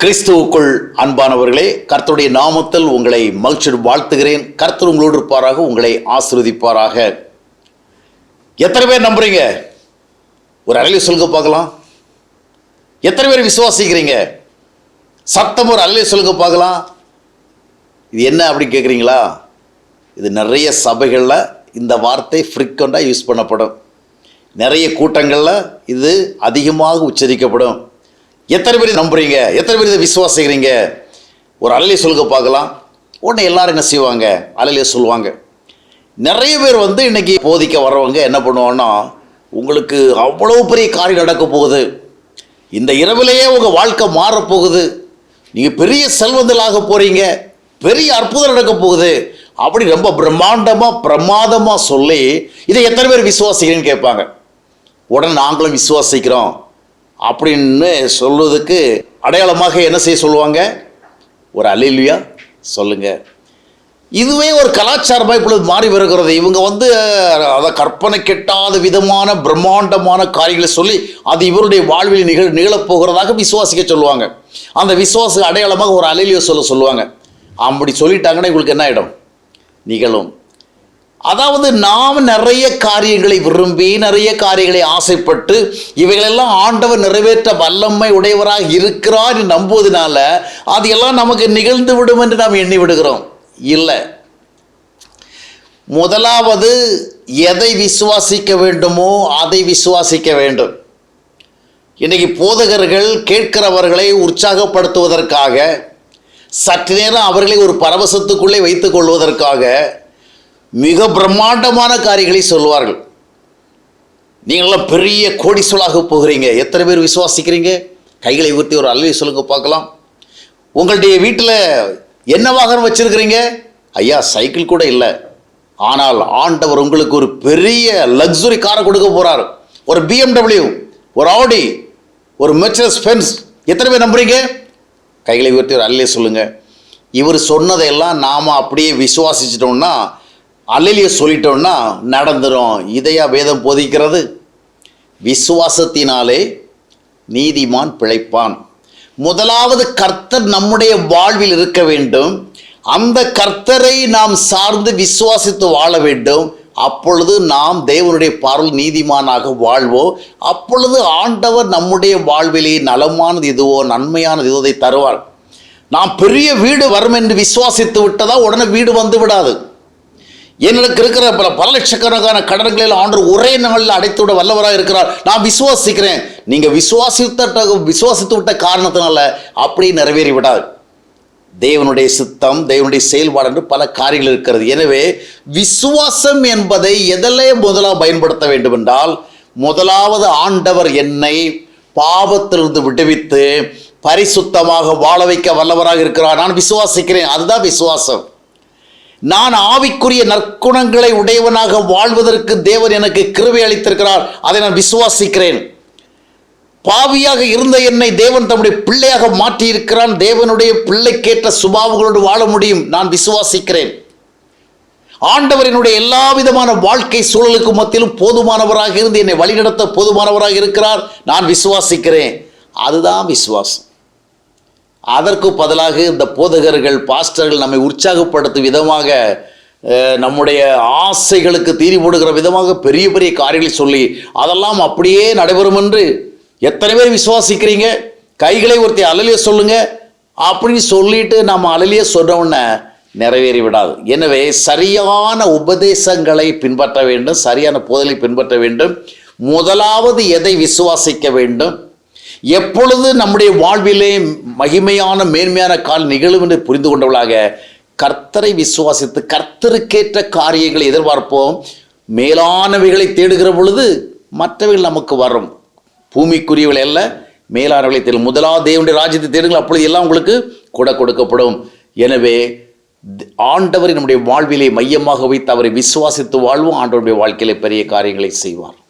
கிறிஸ்துவுக்குள் அன்பானவர்களே, கர்த்தருடைய நாமத்தில் உங்களை மகிழ்ச்சியோடு வாழ்த்துகிறேன். கர்த்தர் உங்களோடு இருப்பாராக, உங்களை ஆசீர்வதிப்பாராக. எத்தனை பேர் நம்புறீங்க? ஒரு அலையில சொல்லுங்க பார்க்கலாம். எத்தனை பேர் விசுவாசிக்கிறீங்க? சத்தம் ஒரு அலையில சொல்லுங்க பார்க்கலாம். இது என்ன அப்படின்னு கேட்குறீங்களா? இது நிறைய சபைகளில் இந்த வார்த்தை ஃப்ரீக்வெண்ட்டாக யூஸ் பண்ணப்படும். நிறைய கூட்டங்களில் இது அதிகமாக உச்சரிக்கப்படும். எத்தனை பேர் நம்புறீங்க? எத்தனை பேர் இதை விசுவாசிக்கிறீங்க? ஒரு அலையில சொல்லுங்க பார்க்கலாம். உடனே எல்லாரும் என்ன செய்வாங்க? அலையில சொல்லுவாங்க. நிறைய பேர் இன்னைக்கு போதிக்க வர்றவங்க என்ன பண்ணுவாங்கன்னா, உங்களுக்கு அவ்வளோ பெரிய காரியம் நடக்க போகுது, இந்த இரவிலேயே உங்கள் வாழ்க்கை மாறப்போகுது, நீங்கள் பெரிய செல்வந்தலாக போகிறீங்க, பெரிய அற்புதம் நடக்க போகுது அப்படி ரொம்ப பிரமாதமாக சொல்லி இதை எத்தனை பேர் விசுவாசிக்கிறீங்கன்னு கேட்பாங்க. உடனே நாங்களும் விசுவாசிக்கிறோம் அப்படின்னு சொல்வதுக்கு அடையாளமாக என்ன செய்ய சொல்லுவாங்க? ஒரு அல்லேலூயா சொல்லுங்க. இதுவே ஒரு கலாச்சாரமாக இப்பொழுது மாறி வருகிறது. இவங்க அதை கற்பனை கெட்டாத விதமான பிரம்மாண்டமான காரியங்களை சொல்லி அது இவருடைய வாழ்வில் நிகழப்போகிறதாக விசுவாசிக்க சொல்லுவாங்க. அந்த விசுவாச அடையாளமாக ஒரு அல்லேலூயா சொல்லுவாங்க. அப்படி சொல்லிட்டாங்கன்னா இவங்களுக்கு என்ன ஆகிடும்? நிகழும். அதாவது நாம் நிறைய காரியங்களை விரும்பி, நிறைய காரியங்களை ஆசைப்பட்டு, இவைகளெல்லாம் ஆண்டவர் நிறைவேற்ற வல்லமை உடையவராக இருக்கிறார் என்று நம்புவதனால அது எல்லாம் நமக்கு நிகழ்ந்து விடும் என்று நாம் எண்ணி விடுகிறோம். இல்லை, முதலாவது எதை விசுவாசிக்க வேண்டுமோ அதை விசுவாசிக்க வேண்டும். இன்றைக்கு போதகர்கள் கேட்கிறவர்களை உற்சாகப்படுத்துவதற்காக, சற்று நேரம் அவர்களை ஒரு பரவசத்துக்குள்ளே வைத்துக் கொள்வதற்காக மிக பிரம்மாண்டமான காரியங்களை சொல்வார்கள். நீங்களாம் பெரிய கோடீஸ்வரராக போகிறீங்க. எத்தனை பேர் விசுவாசிக்கிறீங்க? கைகளை ஊற்றி ஒரு அல்லேலூயா சொல்லுங்க பார்க்கலாம். உங்களுடைய வீட்டில் என்ன வாகனம் வச்சிருக்கிறீங்க? ஐயா, சைக்கிள் கூட இல்லை. ஆனால் ஆண்டவர் உங்களுக்கு ஒரு பெரிய லக்ஸுரி காரை கொடுக்க போறார். ஒரு BMW, ஒரு ஆடி, ஒரு மெர்சடிஸ் பென்ஸ். எத்தனை பேர் நம்புறீங்க? கைகளை ஊற்றி ஒரு அல்லேலூயா சொல்லுங்க. இவர் சொன்னதையெல்லாம் நாம் அப்படியே விசுவாசிச்சிட்டோம்னா, அல்லேலூயா சொல்லிட்டோம்னா நடந்துடும். இதையா வேதம் போதிக்கிறது? விசுவாசத்தினாலே நீதிமான் பிழைப்பான். முதலாவது கர்த்தர் நம்முடைய வாழ்வில் இருக்க வேண்டும். அந்த கர்த்தரை நாம் சார்ந்து விசுவாசித்து வாழ வேண்டும். அப்பொழுது நாம் தேவனுடைய பார்வையில் நீதிமானாக வாழ்வோம். அப்பொழுது ஆண்டவர் நம்முடைய வாழ்விலே நலமானது இதுவோ நன்மையானது இதுவோ தருவார். நாம் பெரிய வீடு வரும் என்று விசுவாசித்து விட்டதா உடனே வீடு வந்து விடாது. எனக்கு இருக்கிற பல லட்சக்கணக்கான கடன்களில் ஆண்டவர் ஒரே நாளில் அடைத்து விட வல்லவராக இருக்கிறார். நான் விசுவாசிக்கிறேன். நீங்கள் விசுவாசித்து விட்ட காரணத்தினால அப்படி நிறைவேறி விடாது. தேவனுடைய சித்தம், தேவனுடைய செயல்பாடு என்று பல காரியங்கள் இருக்கிறது. எனவே விசுவாசம் என்பதை எதிலே முதலாக பயன்படுத்த வேண்டும் என்றால், முதலாவது ஆண்டவர் என்னை பாவத்திலிருந்து விடுவித்து பரிசுத்தமாக வாழ வைக்க வல்லவராக இருக்கிறார், நான் விசுவாசிக்கிறேன். அதுதான் விசுவாசம். நான் ஆவிக்குரிய நற்குணங்களை உடையவனாக வாழ்வதற்கு தேவன் எனக்கு கிருபை அளித்திருக்கிறார், அதை நான் விசுவாசிக்கிறேன். பாவியாக இருந்த என்னை தேவன் தம்முடைய பிள்ளையாக மாற்றி இருக்கிறான். தேவனுடைய பிள்ளைக்கேற்ற சுபாவங்களோடு வாழ முடியும், நான் விசுவாசிக்கிறேன். ஆண்டவர் என்னுடைய எல்லா விதமான வாழ்க்கை சூழலுக்கு மத்தியிலும் போதுமானவராக இருந்து என்னை வழிநடத்த போதுமானவராக இருக்கிறார், நான் விசுவாசிக்கிறேன். அதுதான் விசுவாசம். அதற்கு பதிலாக இந்த போதகர்கள், பாஸ்டர்கள் நம்மை உற்சாகப்படுத்தும் விதமாக, நம்முடைய ஆசைகளுக்கு தீனி போடுகிற விதமாக பெரிய பெரிய காரியங்களை சொல்லி அதெல்லாம் அப்படியே நடைபெறும் என்று எத்தனை பேர் விசுவாசிக்கிறீங்க? கைகளை ஒருத்தி அல்லேலூயா சொல்லுங்க அப்படின்னு சொல்லிட்டு நம்ம அல்லேலூயா சொல்றோம்னா நிறைவேறி விடாது. எனவே சரியான உபதேசங்களை பின்பற்ற வேண்டும், சரியான போதலை பின்பற்ற வேண்டும். முதலாவது எதை விசுவாசிக்க வேண்டும், எப்பொழுது நம்முடைய வாழ்விலே மகிமையான மேன்மையான கால் நிகழும் என்று புரிந்து கொண்டவர்களாக கர்த்தரை விசுவாசித்து கர்த்தருக்கேற்ற காரியங்களை எதிர்பார்ப்போம். மேலானவைகளை தேடுகிற பொழுது மற்றவைகள் நமக்கு வரும். பூமிக்குரியவர்கள் அல்ல, மேலானவைகளை தேடும். முதலாவது தேவனுடைய ராஜ்யத்தை தேடுங்கள், அப்பொழுது எல்லாம் உங்களுக்கு கொடுக்கப்படும். எனவே ஆண்டவரை நம்முடைய வாழ்விலே மையமாக வைத்து அவரை விசுவாசித்து வாழ்வோம். ஆண்டவருடைய வாழ்க்கையிலே பெரிய காரியங்களை செய்வார்.